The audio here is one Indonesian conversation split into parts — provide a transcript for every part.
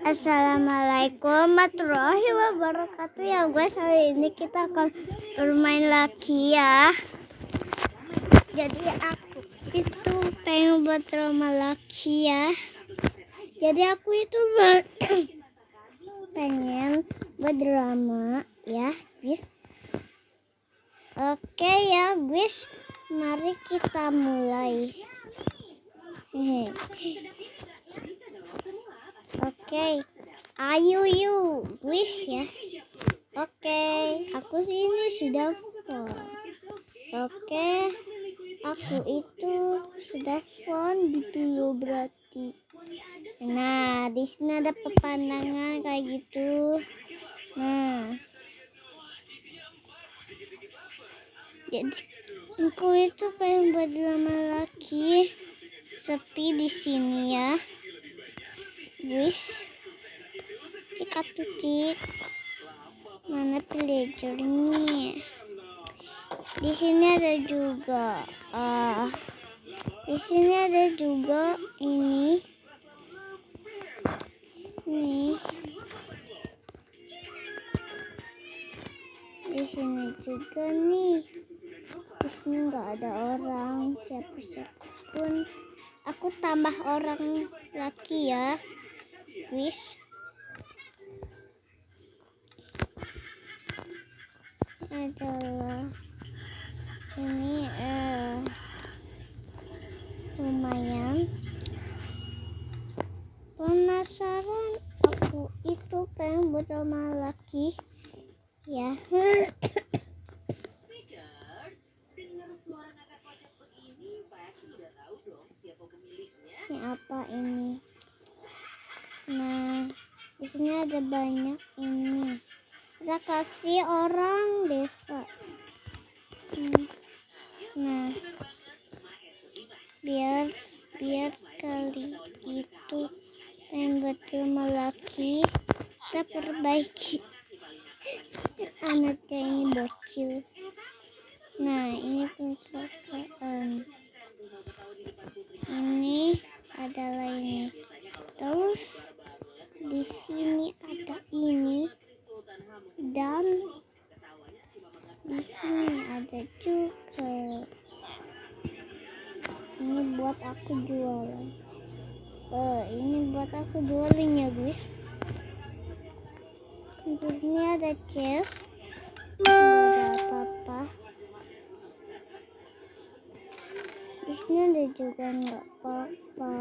Assalamualaikum warahmatullahi wabarakatuh ya guys. Hari ini kita akan bermain lagi ya. Jadi aku itu pengen buat drama lagi ya. Jadi aku itu pengen buat drama ya guys. Oke ya guys, mari kita mulai. Oke, ayo yuk guys ya. Oke, aku sini sudah phone. Oke, aku itu sudah phone gitu loh berarti. Nah, di sini ada pemandangan kayak gitu. Nah, jadi aku itu pengen buat drama lagi. Sepi di sini ya. Guys, cik atuh cik, mana villagernya? Di sini ada juga, di sini ada juga ini, nih, di sini juga nih. Di sini nggak ada orang siapa-siapa pun. Aku tambah orang lagi ya, guys. Adalah ini lumayan penasaran. Aku itu pengen bermain lagi ya. Ini apa ini? Nah, di sini ada banyak ini. Kita kasih orang desa. Nah, biar kali itu pengen buat rumah lagi, kita perbaiki. Anaknya ini bocil. Nah, ini pencapaian. Ini adalah ini. Terus di sini ada ini dan di sini ada juga. Ini buat aku jualan. Ini buat aku jualan ya guys. Di sini ada chest. Nggak ada apa-apa. Di sini ada juga nggak apa-apa.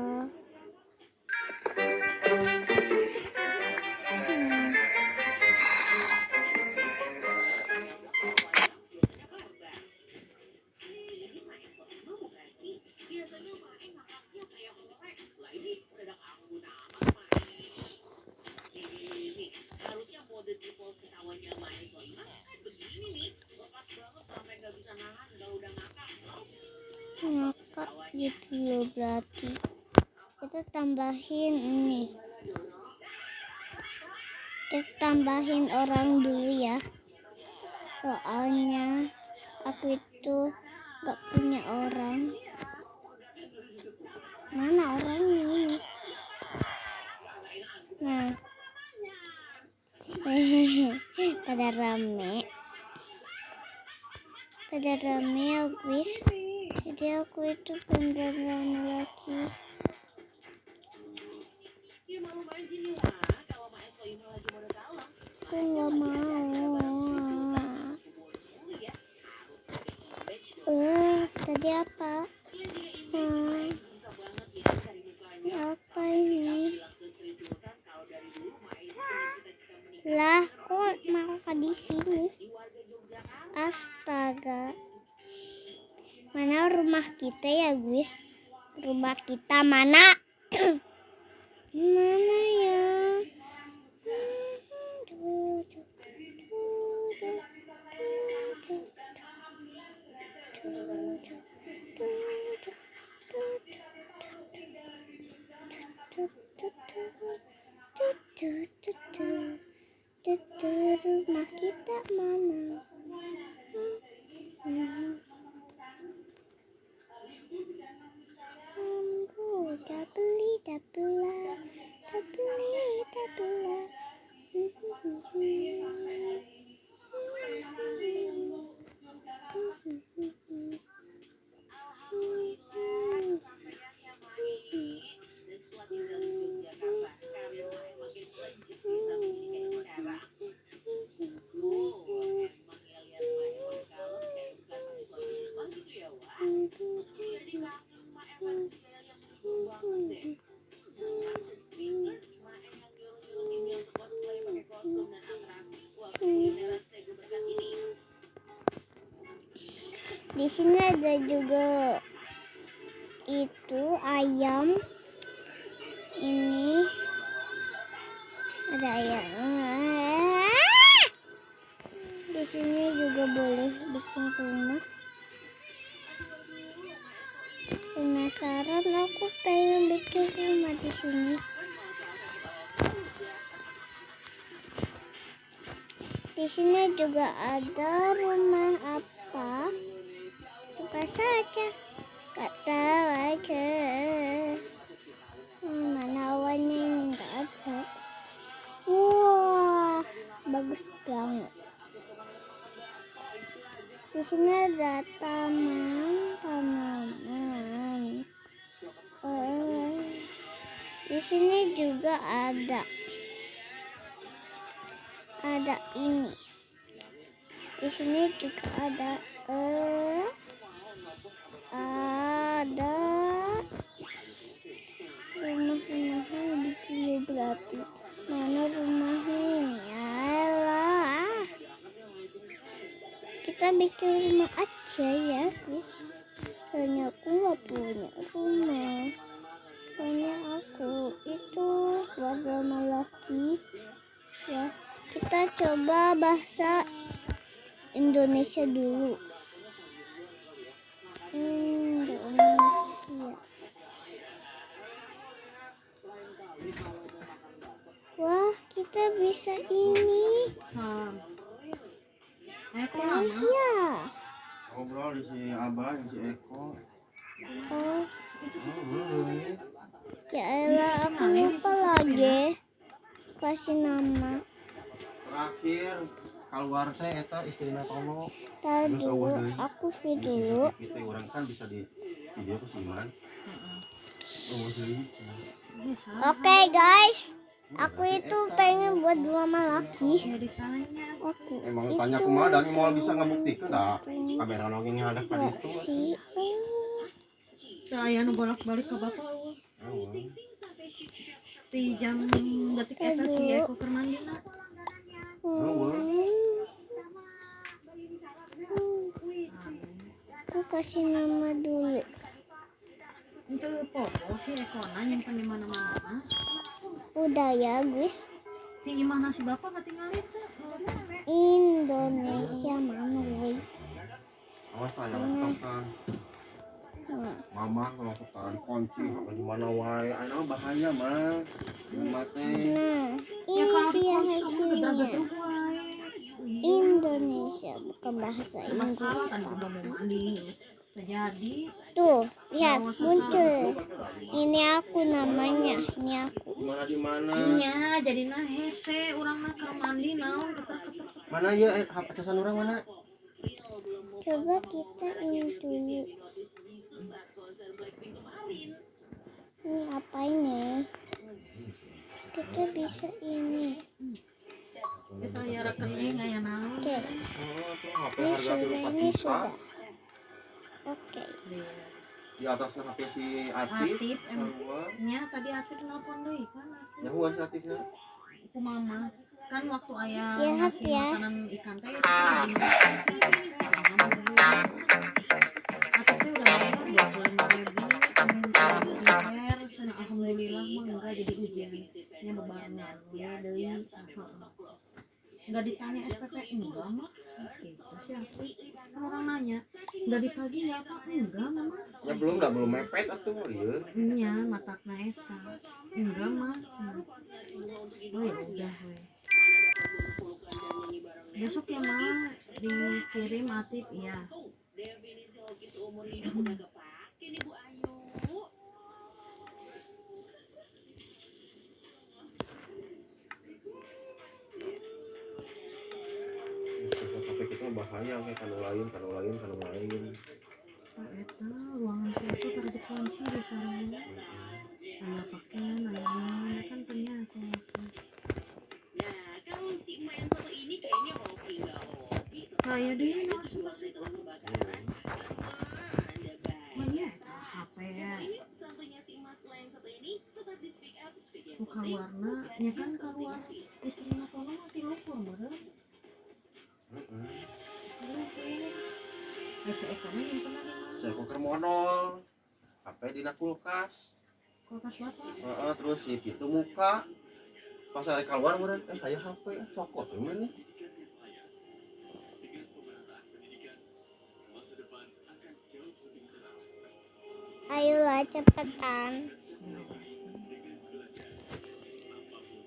Ngakak gitu loh berarti. Kita tambahin ini. Kita tambahin orang dulu ya. Soalnya aku itu gak punya orang. Mana orangnya ini? Nah, pada rame ya guys. Jadi aku itu pengen rame lagi. Aku nggak mau. Tadi apa? Apa ini? Lah, kok mau di sini? Astaga. Mana rumah kita ya, guys? Rumah kita mana? Mana ya? Rumah kita mana? Udah beli Di sini ada juga itu ayam. Ini ada ayam. Di sini juga boleh bikin rumah. Penasaran aku pengen bikin rumah di sini. Di sini juga ada rumah apa? Suka saja. Gak tahu aja. Mana awannya ini gak ada. Wah, bagus banget. Di sini ada tanaman. Di sini juga ada ini. Di sini juga ada rumah-rumahan di sini berarti. Mana rumahnya ini? Alah. Kita bikin rumah aja ya, guys. Soalnya aku nggak punya rumah. Soalnya aku itu agama laki. Ya, kita coba bahasa Indonesia dulu. Indonesia. Wah, kita bisa ini. Oh iya. Ngobrol di si Abah, di si Eko. Oh. Ya elah, aku lupa lagi kasih nama. Terakhir keluar teh eta istrina Tono. Tadi dulu, aku video. Kita orang kan bisa di video ke Siman. Oke guys, aku itu pengen buat drama laki. Aku Emang tanya kumaha dan mau bisa ngebuktikan dah. Kamera lagi ngadap ka ditu. si Saya nu bolak-balik ke bapak di jam detik eta si Eko keur mandina. Aku kasih nama dulu. Itu foto si Eko nyimpen di mana-mana. Udah ya guys. Di mana si bapak ketinggalan itu? Indonesia mana boy? Awas lah yang kan. Mama kalau ketaran kunci apa di mana wae, anu bahaya mah. Mate. Nah, Ya ini kalau dia dikunci kamu gedrag-gedrag hasilnya. wae. Indonesia bukan bahasa Masalah kan Inggris. udah mau mandi. Terjadi Tuh, lihat muncul. Ini aku namanya. Ini aku. Di mana? nya jadi nah hese urang mah keur mandi naon keter-keter. Mana ya atasan orang mana? Coba kita ini dulu. Ini apa ini? Kita bisa ini. Kita ya rekening aya naon. Oke, Oh, tuh HP ini harga sudah, 4 ini juta. sudah. Oke. Di atasnya HP si Atif. Atif Sarua. nya tadi Atif nelpon deui kan Atif. Nyahuan si Atifnya. Ku mama kan waktu ayah Lihat ngasih ya. makanan ikan teh itu Atif teh udah bayar 25.000 minta dibayar sana alhamdulillah mah enggak jadi ujian nya bebarengan ya deui enggak ditanya SPP enggak mah gitu sih aku kan orang nanya enggak ditagih enggak apa enggak mama Ya belum mepet atuh lieur. nya matakna eta enggak mah oh ya udah we. Besok ya mah dikirim Atif iya HP kita bahaya kayak kanu lain. tak eta ruangan siapa tadi dikunci di sana aya pakaian aya naon kan ternyata kayak dia langsung banyak HP ya buka warna ya kan keluar istrinya Tono mati lumpur bener Seekornya nyimpen di mana? Seekor keur modal. HP dina kulkas. Kulkas bapak. Terus si pintu muka. Pas hari keluar meureun aya HP cokot gimana? Ayolah cepetan.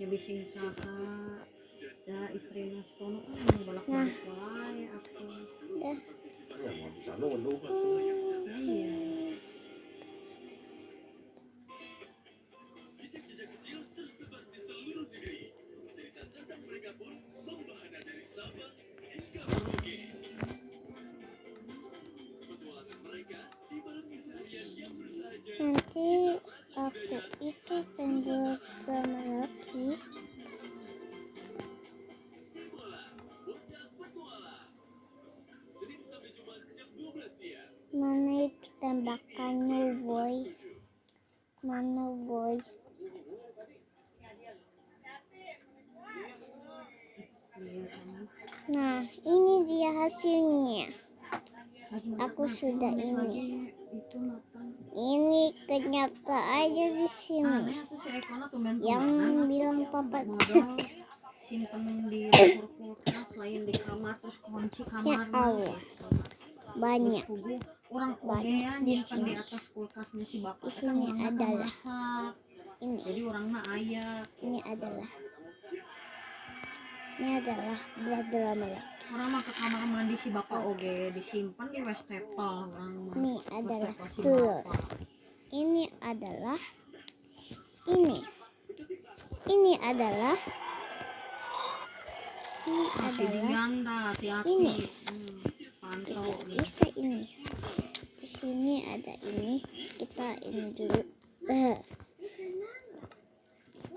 Ya bising saha. Da istri mas kono kan yang bolak-balik wae aku. Dah. Ya mau bisa nunggu. Nah, iya. Nanti aku itu sambil drama lagi. Mana itu tembakannya, boy? Mana, boy? Nah, ini dia hasilnya. Aku sudah ini. Itu matang. Ini kenyata aja di sini. Aneh tuh si Ekona tuh main Yang kemana? bilang papa Modal simpen di dapur kulkas lain di kamar terus kunci ya kamar Allah, banyak. orang oge ya di nyimpen di sini. atas kulkasnya si bapak Di kan sini orangnya adalah masak ini. jadi orangnya ayah Ini adalah berat drama lagi. orang mah ke kamar mandi si bapak oge disimpan di wastafel orang mah Ini adalah wastafel si telur. bapak Ini adalah masih diganda hati-hati ini. pantau Bisa ini. Di sini ada ini. Kita ini dulu.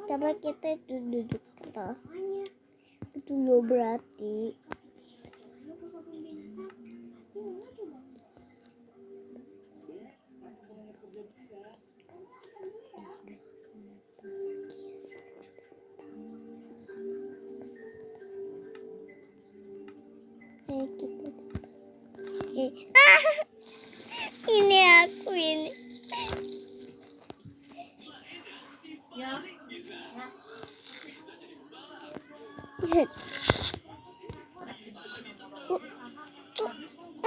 Coba kita itu duduk dulu berarti. Kayak gitu. Oke. Ini aku ini. ya Lihat.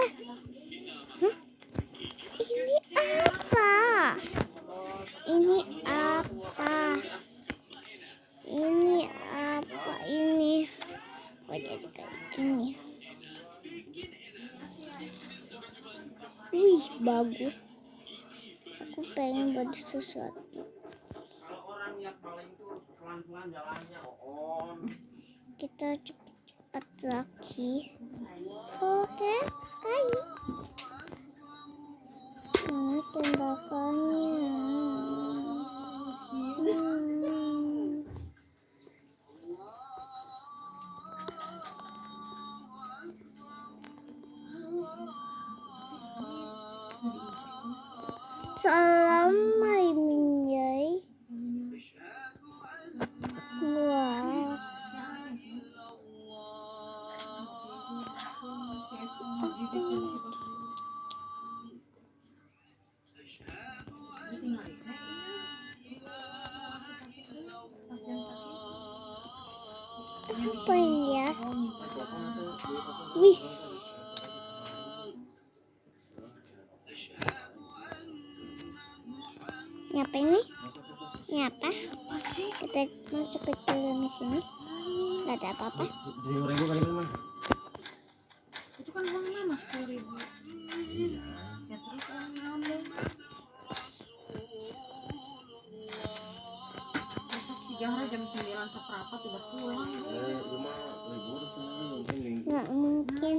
Hah? Ini apa? Ini apa? Ini apa ini? Kok jadi kayak gini? Wih, bagus. Aku pengen buat sesuatu. Kalau orang yang paling tuh pelan-pelan jalannya, on. Kita cepat lagi. Oke, sekali. Nah, tembakannya. Salam Minjai. Wah. Apa ini ya? Wis. Nyapa ini? Nyapa? Kita masuk ke dalam sini. Gak ada apa-apa. 20.000 kali itu mah. itu kan uang mama 10.000 Iya. ya terus uang naon deh besok si Jahra jam 9 seperempat udah pulang Cuma libur sana mungkin Nggak mungkin.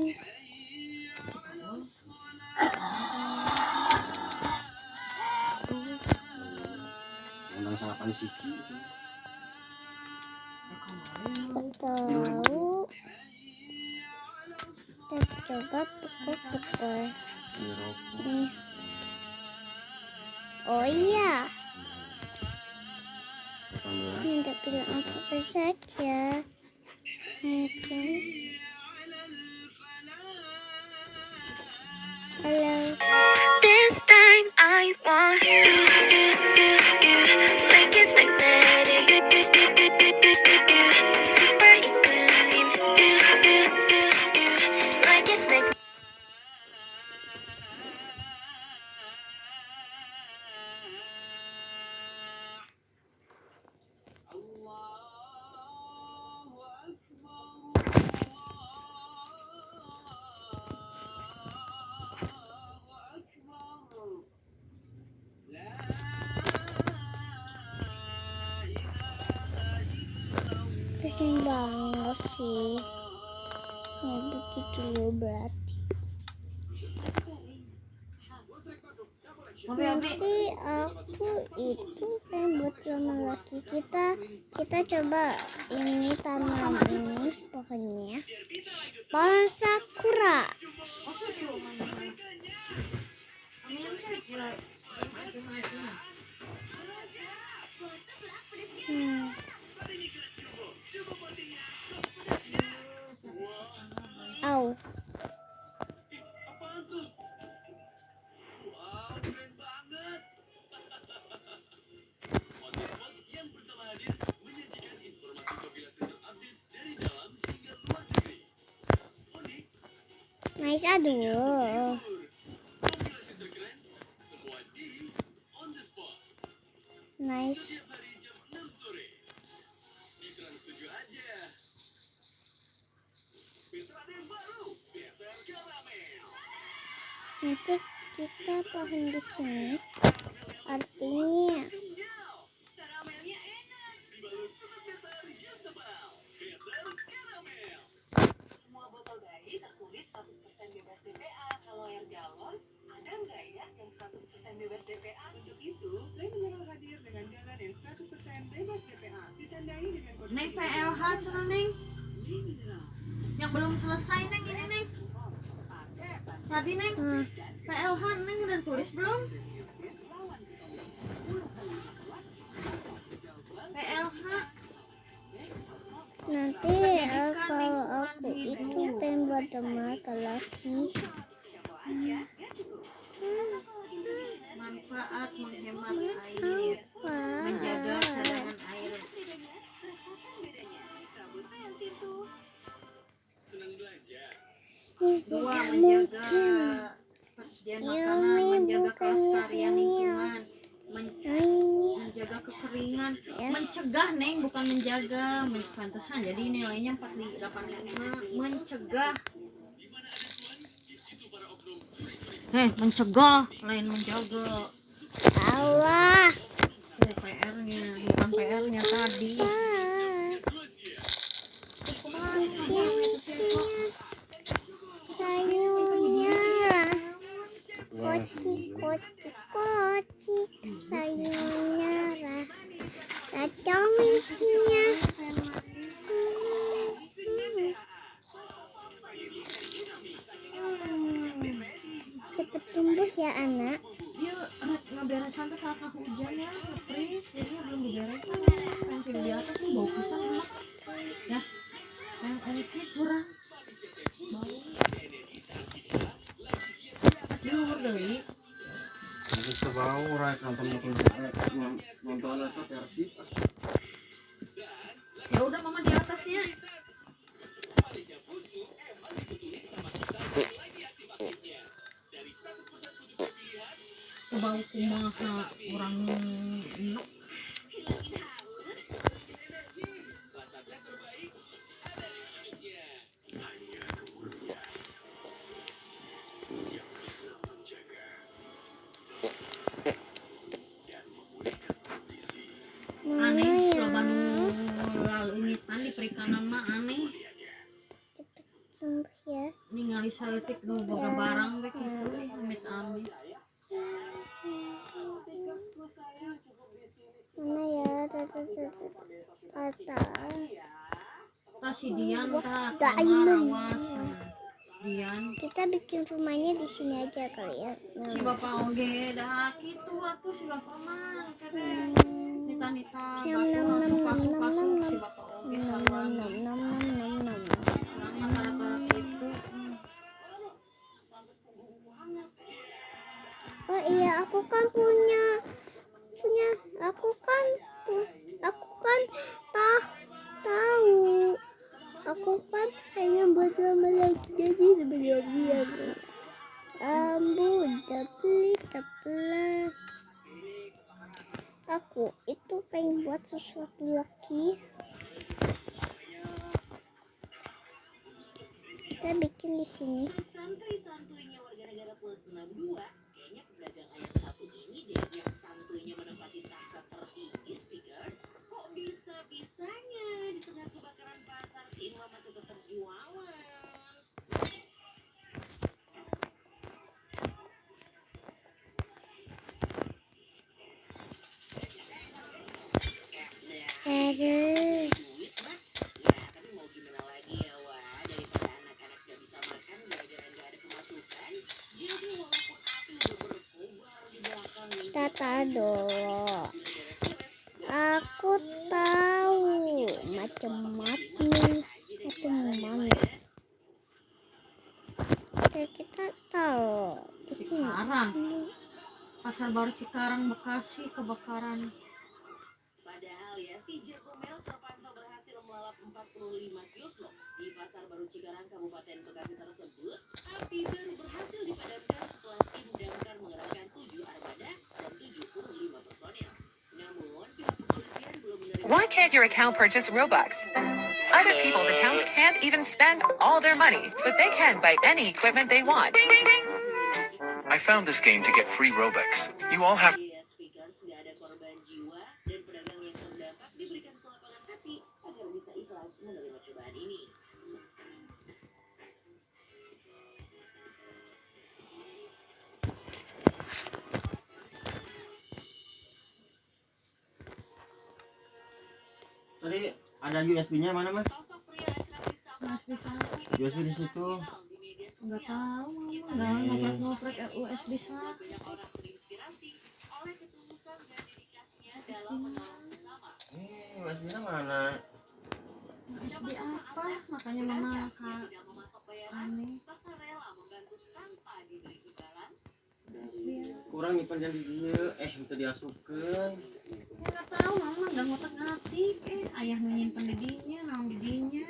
undang sarapan siki di sini. ya kemarin Tahu. Kita coba pukul-pukul. Nih. Oh iya. Minta bilang apa saja. Mungkin Halo. This time I want you, like it's magnetic, super clean, like it's magnetic. Kasian banget sih. Nggak begitu loh berarti. Nanti aku itu pengen buat sama laki kita coba ini tanam ini pokoknya pohon sakura. Oh, susu mana? Ambil saja. Maju-maju. Au. Nice, aduh. Nice. Nanti kita pohon di sini. Artinya Neng PLH sana Neng. Yang belum selesai Neng ini Neng. Tadi Neng PLH Neng udah tulis belum? PLH nanti kalau aku itu pengen buat teman ke laki. manfaat menghemat air, menjaga cadangan air. Dua, menjaga persediaan makanan, menjaga kelestarian lingkungan, menjaga kekeringan, mencegah Neng, bukan menjaga, pantesan jadi nilainya 4,85. mencegah mencegah lain menjaga. Allah. PR-nya bukan PR-nya tadi. Sayurnya kocik sayurnya racongnya cepet tumbuh ya anak. Dia ngeberesan tuh karena hujan ya, ngepris jadi belum diberesin. Sekarang tidur di atas nih bau pisang emak ya, yang elit kurang bau di luar dari. Bisa bau rek nonton apa versi. Ya udah mama di atasnya. Bau kumaha orang enak. Aneh loba nu leungitan di perikanan mah aneh. Cepet sembuh ya. Ningali saeutik nu boga barang we kitu amit-amit. Mana ya tata Tah si Dian tah Diamond. rawas. Dian kita bikin rumahnya di sini aja kali ya. si bapak oge dah kitu atuh si bapak mah kene nita-nita batu suka-suka si bapak oge sarwana urang mah rata-rata kitu. sesuatu lagi. Kita bikin di sini. Santuy-santuinya warga negara plus 62, kayaknya pedagang ayam satu ini deh yang santuinya menempati tahta tertinggi speakers. Kok bisa-bisanya di tengah kebakaran pasar si Imam masih tetap jualan? Aduh. Duit mah, ya tapi mau gimana lagi ya wah, daripada anak-anak gak bisa makan gara-gara gak ada pemasukan. Jadi walaupun api udah berkobar di belakang nih, Tata dulu. Aku tahu macam-macam. Oke, kita tahu di sini. Cikarang, Pasar Baru Cikarang, Bekasi kebakaran. Padahal ya si Jakomel terpantau berhasil melalap 45 kios loh di Pasar Baru Cikarang, Kabupaten Bekasi tersebut. Api baru berhasil dipadamkan setelah tim damkar mengerahkan 7 armada dan 75 personel. Namun pihak kepolisian belum menerima. Why can't your account purchase Robux? Other people's accounts can't even spend all their money, but they can buy any equipment they want. I found this game to get free Robux. You all have Iya, speakers nggak ada korban jiwa dan pedagang yang terdampak diberikan kelapangan hati agar bisa ikhlas menerima cobaan ini. Tadi ada USB-nya mana mah? Sosok pria akrab disapa USB sana. USB di situ. di media Nggak sosial. tahu mama, nggak ngoprek USB sana. Banyak orang terinspirasi oleh ketulusan dan dedikasinya dalam menolong sesama. USB-nya mana? USB apa? Makanya mama kak Tidak mematok bayaran, aneh. bahkan rela membantu tanpa diberi imbalan. USB Kurang nyimpen di dia, minta diasupkan. ya nggak tahu mama nggak ngotak-ngatik. Ayah nyimpen didinya, naon didinya.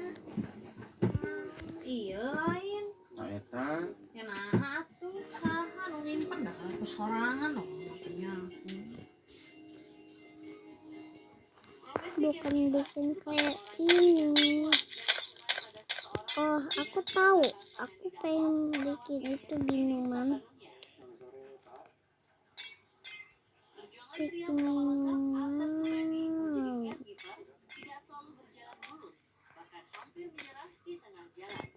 Iya lain. Nah, eta. Ya nah atuh saha nu nyimpen dah aku sorangan loh maksudnya. Bukan bikin kayak ini. Oh, aku tahu. Aku pengen bikin itu minuman. Bikin minuman. Tidak selalu berjalan mulus, bahkan hampir menyerah di tengah jalan.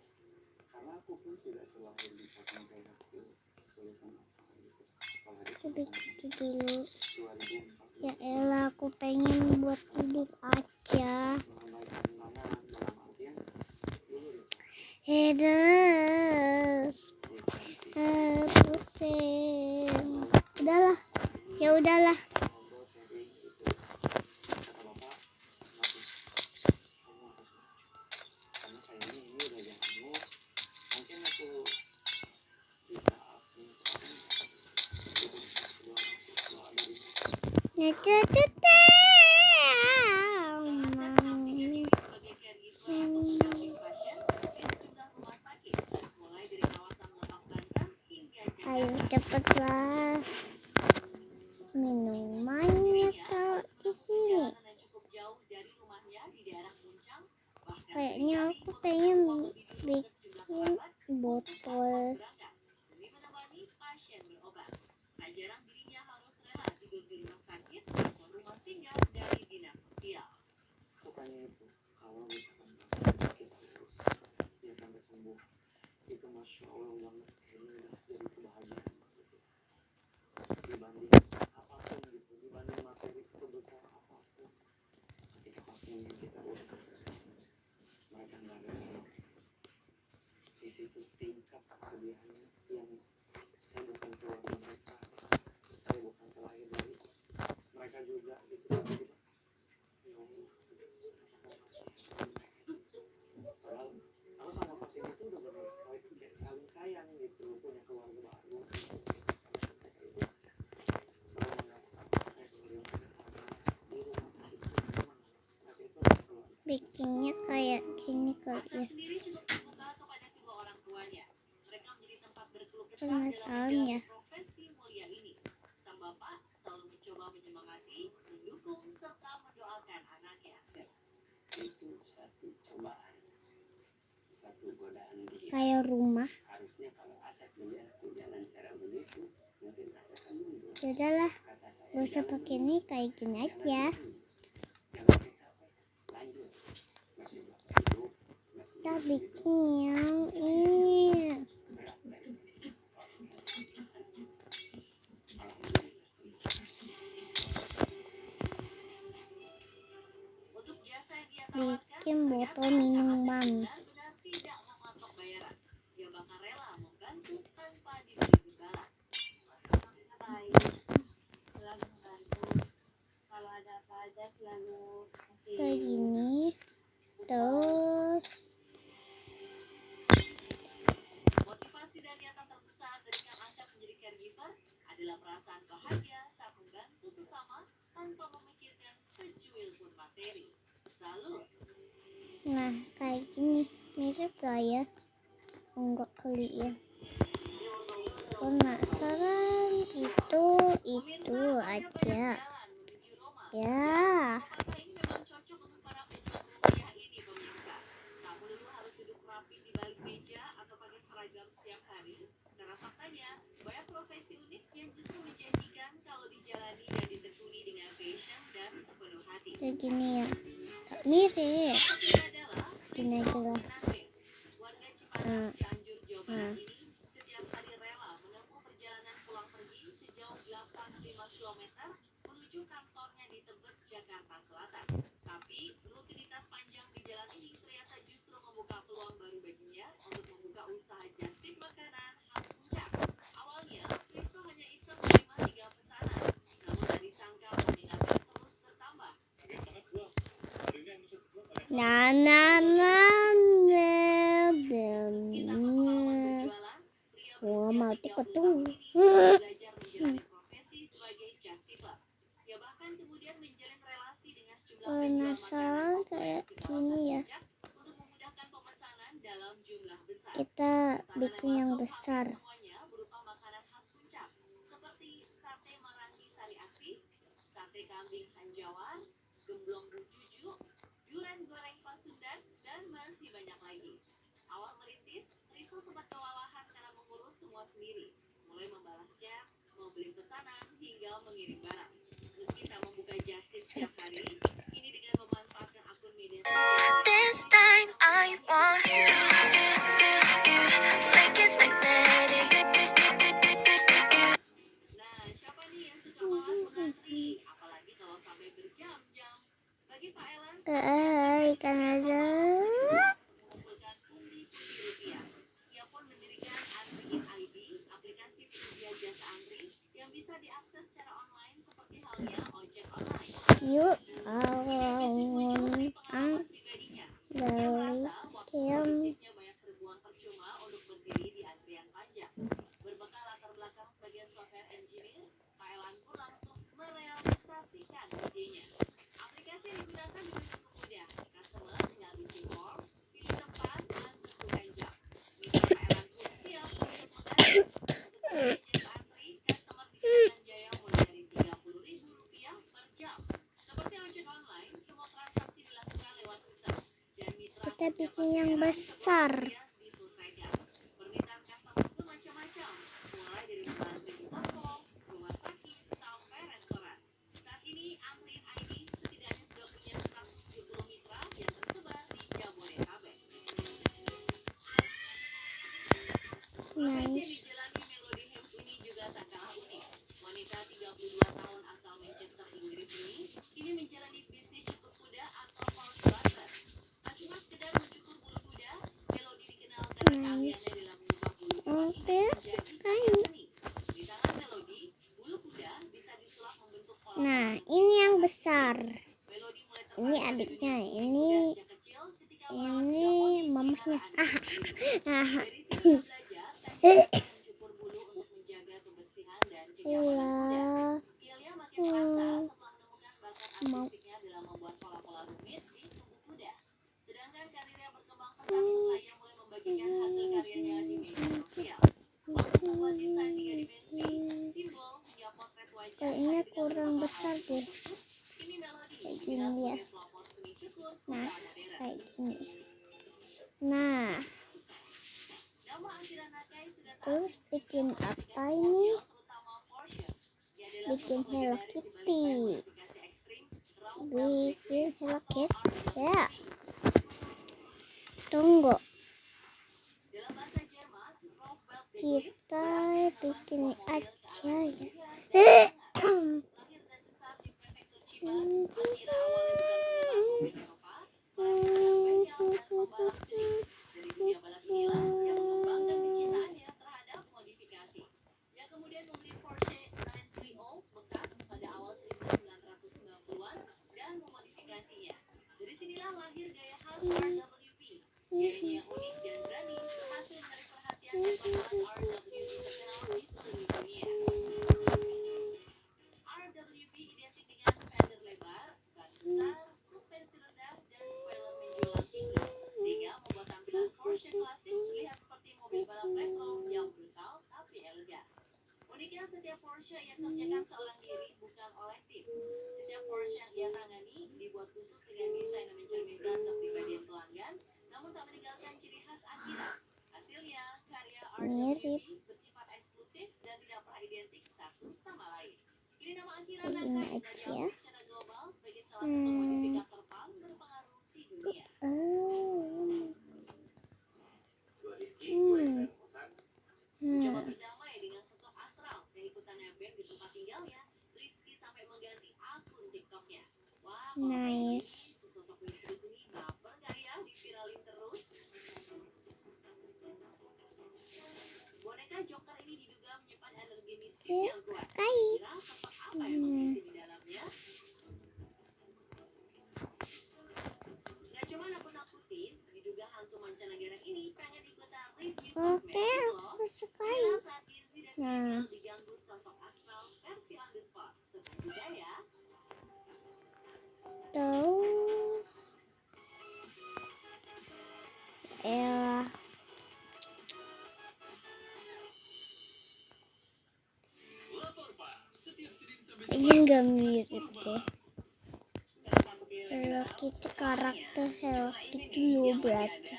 Aku bikin itu dulu. Ya elah, aku pengen buat hidup aja. Hedes. Pusing. Udahlah. Ya udahlah. Sebagai caregiver atau pendamping pasien di sejumlah rumah sakit, mulai dari kawasan Lebak Banten hingga Ayo cepatlah. Minumannya taruh di sini. perjalanan yang cukup jauh dari rumahnya di daerah Puncang, bahkan Kayaknya aku pengen bikin botol. berangkat demi menemani pasien berobat. Tak jarang dirinya harus rela tidur di rumah sakit atau rumah singgah dari dinas sosial. Sukanya itu kalau misalkan kita terus ya sampai sembuh itu masya Allah banget, ini udah jadi kebahagiaan gitu. Dibanding apapun gitu, dibanding materi sebesar apapun, ketika pasien yang kita urus mereka nggak ada di situ tingkat kesedihannya yang saya bukan keluarga mereka, saya bukan terlahir dari mereka juga gitu. Jadi ya Allah, padahal aku sama pasien itu udah kayak saling sayang gitu, punya keluarga baru. Selalu mengatakan saya keluarga di rumah sakit itu memang mereka itu adalah keluarga. Bikinnya kayak gini kali Asep ya. sendiri cukup terbuka kepada kedua orang tuanya. Mereka menjadi tempat berkeluh kesah Karena dalam soalnya menjalani profesi mulia ini. Sang bapak selalu mencoba menyemangati, mendukung, serta mendoakan cobaan, satu godaan dia. Kayak rumah. Harusnya kalau Asep menjalankan jalan cara begitu, mungkin Asep akan mundur. Sudahlah, Kata saya, gak usah pakai ini, kayak gini aja. jangan capek, lanjut. Masih bapak hidup, masih Kita bikin yang ini. Untuk jasa yang dia Bikin botol minuman. benar-benar tidak mematok bayaran. Dia bakal rela membantu tanpa diberi imbalan. Baik, selalu membantu. Kalau ada apa-apa selalu kasih. Kayak gini. Terus Motivasi dan niatan terbesar dari Kang Asep menjadi caregiver adalah perasaan bahagia saat membantu sesama tanpa memikirkan secuil pun materi. Salut. nah kayak gini. Mirip gak ya? Enggak kali ya. Penasaran itu aja. Ya. Pepatah ini memang cocok untuk para pejuang rupiah ini pemirsa. Tak melulu harus duduk rapi di balik meja atau pakai seragam setiap hari. Karena faktanya, banyak profesi unik yang justru menjanjikan kalau dijalani dan ditekuni dengan passion dan sepenuh hati. Kayak gini ya. Mirip. Ini adalah Gini aja lah. Nangre. Warga Cipanas, Cianjur, Jawa Barat ini setiap hari rela menempuh perjalanan pulang pergi sejauh 85 km menuju kantornya di Tebet, Jakarta Selatan. Tapi rutinitas panjang di jalan ini ternyata justru membuka peluang baru baginya untuk membuka usaha just tip makanan khas Puncak. Awalnya, Risto hanya iseng menerima 3 pesanan, namun tak disangka peminatnya terus bertambah. Nah. Sekitar pengalaman berjualan, pria Wah, berusia mati 30 ketung. tahun ini belajar menjalani profesi sebagai just tipper. Ia bahkan kemudian menjalin relasi dengan sejumlah Penasaran kayak gini ya. untuk memudahkan pemesanan dalam jumlah besar. Kita bikin yang besar. Semuanya berupa makanan khas Puncak seperti sate Marangi Sari Asri, sate kambing Hanjawar, gemblong bujuju, durian goreng Pasundan, dan masih banyak lagi. Awal merintis, Risto sempat kewalahan karena mengurus semua sendiri, mulai membalas chat, membeli pesanan, hingga mengirim barang. Meski tak membuka justice setiap hari, ini dengan memanfaatkan akun media sosial. This time I want you, like it's magnetic. Nah, siapa nih yang suka malas mengantri? Apalagi kalau sampai berjam-jam. Bagi Pak Elan, Ikan aja. mengumpulkan pundi-pundi rupiah. Ia pun mendirikan Antriin ID, aplikasi penyedia jasa antri yang bisa diakses secara online seperti halnya ojek online. Yuk, awal Pribadinya, ia dari merasa waktu yang produktifnya banyak terbuang percuma untuk berdiri di antrian panjang. Berbekal latar belakang sebagai software engineer, Pak Elan pun langsung merealisasikan idenya. Aplikasi yang digunakan juga cukup mudah. Customer tinggal isi form, pilih tempat, dan tentukan jam. Mitra Pak Elan pun siap untuk mengantri. Untuk jasa antri, customer dikenakan biaya mulai dari Rp30.000 per jam. Seperti ojek online, semua transaksi dilakukan lewat sistem. Dan mitra kita bikin yang besar. diselesaikan. Permintaan customer pun macam-macam, mulai dari mengantri di toko, rumah sakit, sampai restoran. Saat ini, Antriin ID setidaknya sudah punya 170 mitra yang tersebar di Jabodetabek. Profesi yang Nice. dijalani Melody Hems ini juga tak kalah unik. Wanita 32 tahun asal Manchester, Inggris ini kini menjalani bisnis cukur kuda atau horse barber. Tak cuma sekedar mencukur bulu kuda, Melody dikenal karena keahliannya dalam mengubah bulu kuda Oke, menjadi sekali. karya seni. Di tangan Melody, bulu kuda bisa disulap membentuk pola. Nah, ini yang besar. Melody mulai Ini tertarik adiknya, pada dunia ini sejak kecil ketika merawat ini mamahnya. dari sini dia belajar teknik mencukur bulu untuk menjaga kebersihan dan kenyamanan kuda. Wah, Skillnya makin terasa setelah menemukan bakat Mau. artistiknya dalam membuat pola-pola rumit di tubuh kuda. Sedangkan karirnya berkembang pesat setelah ia mulai membagikan hasil karyanya di media sosial. Mampu membuat desain 3 dimensi, simbol, hingga potret wajah kayaknya hanya dengan kurang beberapa besar alat deh. khusus. Kini Melody Kayak dikenal gini ya. sebagai pelopor seni cukur Nah, kuda modern. kayak sini. Nah, terus bikin apa ini? Bikin Hello Kitty. Bikin Hello Kitty ya. Tunggu. Kita bikin aja ya. Uniknya setiap Porsche yang kerjakan seorang diri bukan oleh tim. Setiap Porsche yang ia tangani dibuat khusus dengan desain yang mencerminkan kepribadian pelanggan, namun tak meninggalkan ciri khas Akira. Hasilnya, karya RWB bersifat eksklusif dan tidak pernah identik satu sama lain. Kini nama Akira Nakai sudah diakui secara global sebagai salah satu modifikator punk berpengaruh di dunia. Coba berdamai dengan sosok astral yang ikutan nebeng di tempat tinggalnya, Rizky sampai mengganti akun TikToknya. Wah, Nice. sosok misterius ini baper nggak ya diviralin terus? Boneka Joker ini diduga menyimpan energi mistis yang kuat. Sekali. Kira tempat apa yang mengisi di dalamnya? Gak cuma nakut-nakutin, diduga hantu mancanegara ini pengen ikutan review Oke, kosmetik loh. aku sekali. Saat Izzy dan Nah. Miguel diganggu sosok astral versi on the spot. Senang juga ya. Terus ya. Ini gak mirip deh. Hello Kitty karakter Hello Kitty lu berarti.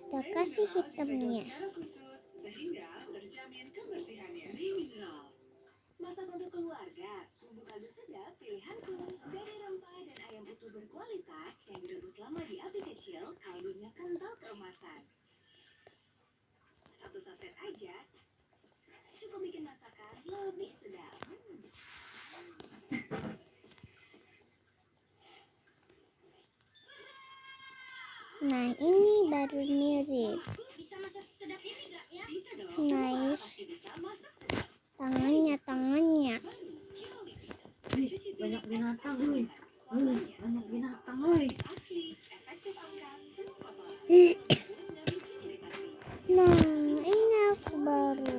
Kita kasih hitamnya. Masak untuk keluarga, bumbu kaldu sedap pilihanku. Dari rempah dan ayam utuh berkualitas yang direbus lama di api kecil, kaldunya kental keemasan. Satu saset aja, cukup bikin masakan lebih sedap. Nah, ini baru mirip. Bisa masak sedap ini gak ya? Bisa dong. Nice. Bisa masak sedap. Tangannya. Banyak binatang, woi. Banyak binatang, woi. Nah, ini aku baru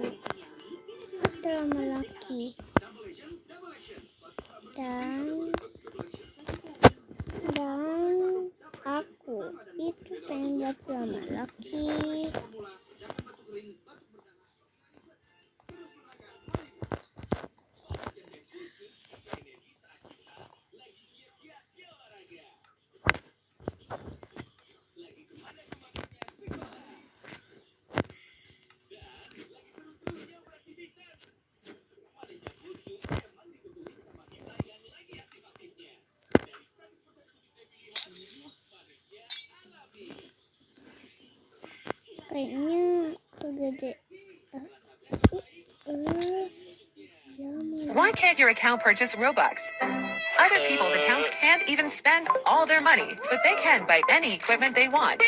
drama laki. Dan aku itu pengen buat drama laki. Kayaknya kegede. Why can't your account purchase Robux? Other people's accounts can't even spend all their money, but they can buy any equipment they want.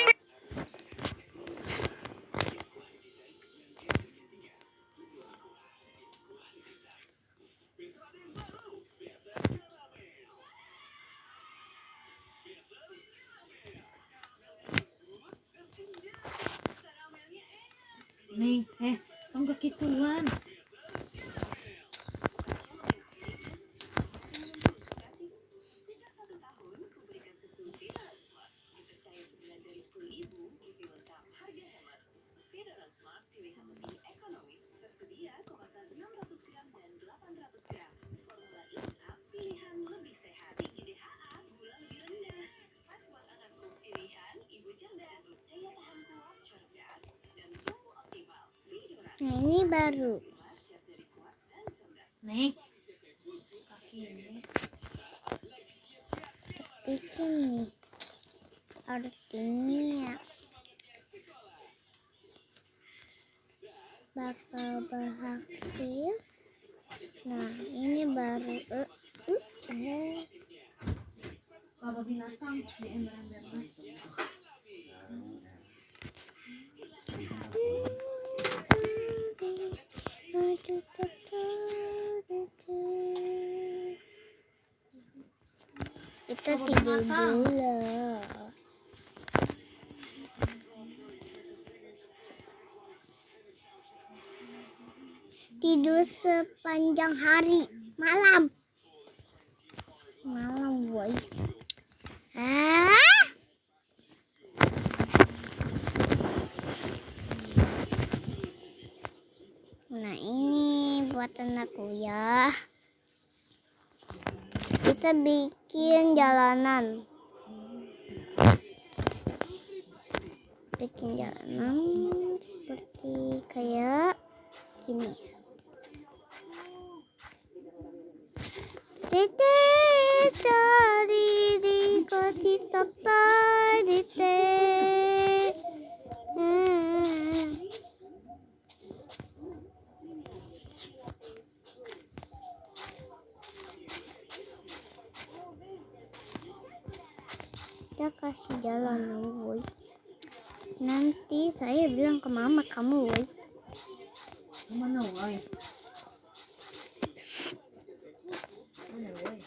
Nih, kamu kekituan. Sejak 1 tahun, kuberikan susu Federal Smart. Dipercaya 9 dari 10.000, gizi lengkap, harga hemat. Federal Smart pilihan lebih ekonomis, tersedia kemasan 600 gram dan 800 gram. Formula instan, pilihan lebih sehat. Nah, ini baru. Nih kakinya Bikin nih. Artinya bakal berhasil. Nah, ini baru. apa binatang di ember-embernya. Kita tidur dulu. Tidur sepanjang hari, malam boy. Nah, ini buatan aku ya. Kita bikin jalanan. Seperti kayak gini. Kita kasih jalan, boy. Nanti saya bilang ke mama kamu, boy. Mana woy? Mana woy?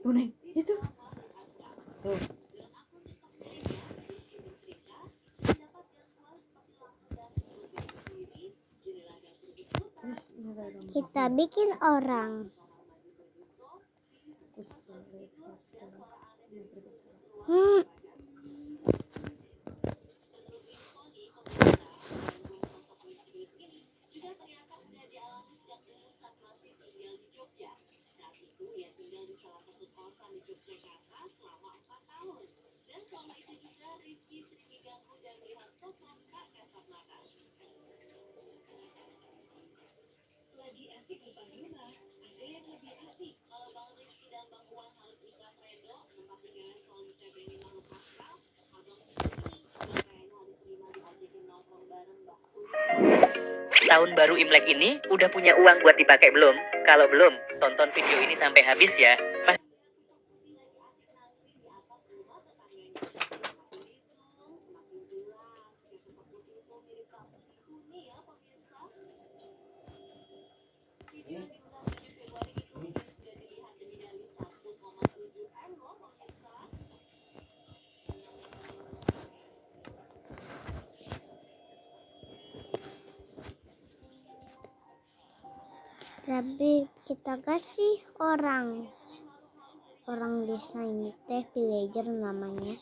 Tuh Neng, itu. Tuh. Kita bikin orang. Jakarta selama 4 tahun. Dan selama itu juga Rizky sering diganggu dan melihat sosok tak kasat mata. Lagi asik depan rumah, ada yang lebih asik. Kalau Bang Rizky dan Bang Wan harus ikhlas redo, tempat tinggalnya selalu ditebengin makhluk astral. Abang ini kayaknya habis 5 diajakin nongkrong bareng Mbak. Tahun baru Imlek ini udah punya uang buat dipakai belum? Kalau belum, tonton video ini sampai habis ya. Tapi kita kasih orang desa ini teh villager namanya.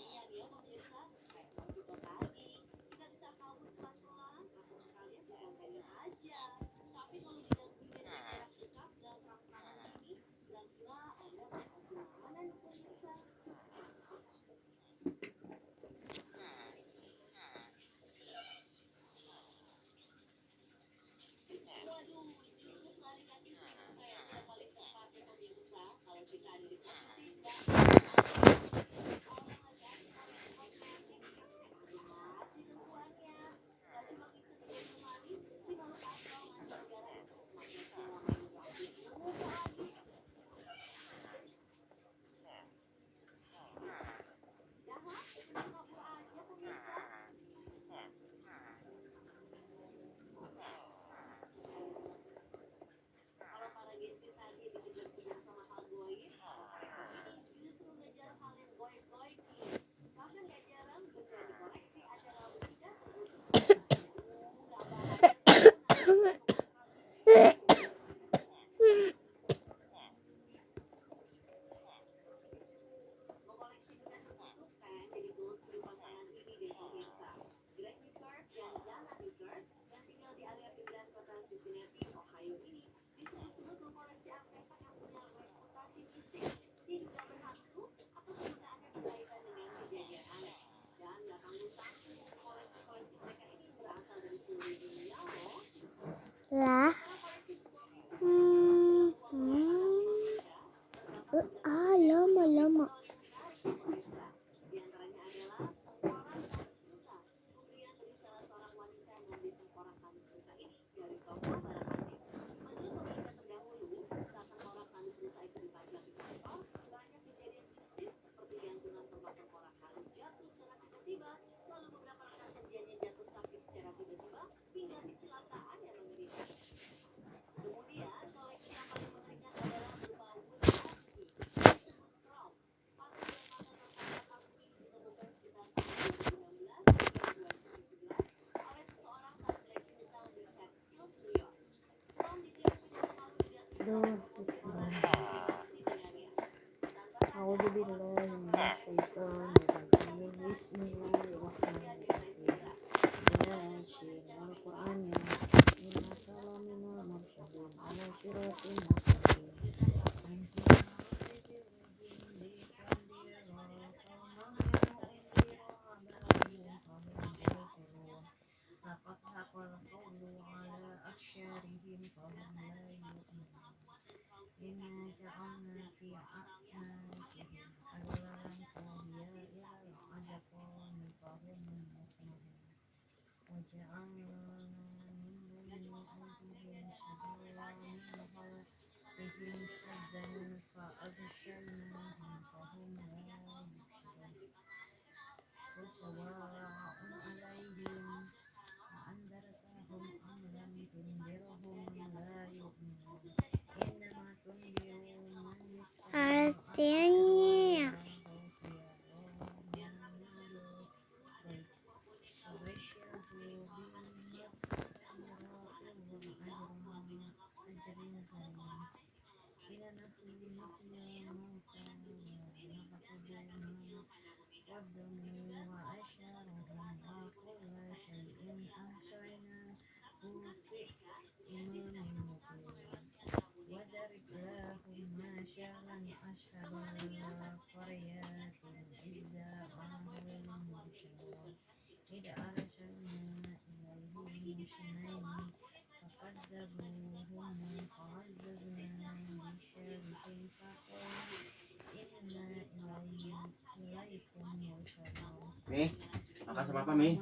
Makan sama apa, Mi?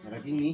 Daging, Mi.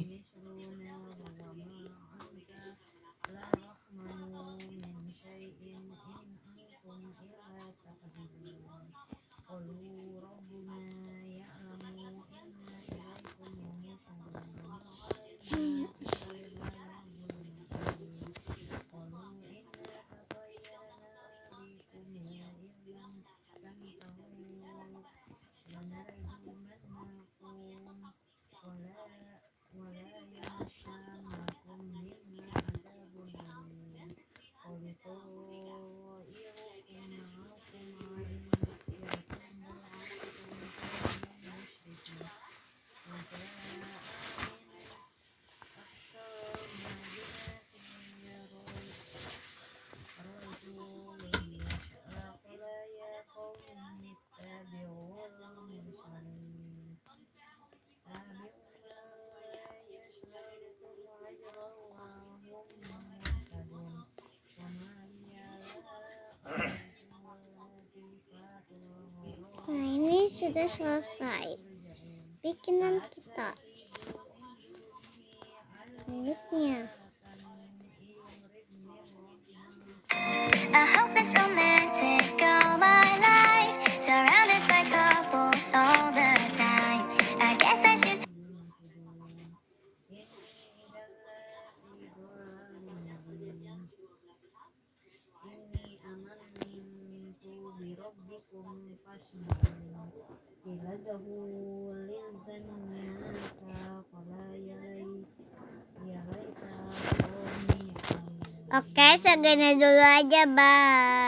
Nah, ini sudah selesai bikinan kita. Miliknya. I hope that's romantic all my life. Surrounded by couples all the time. I guess I should. Oke, segini dulu aja, bye.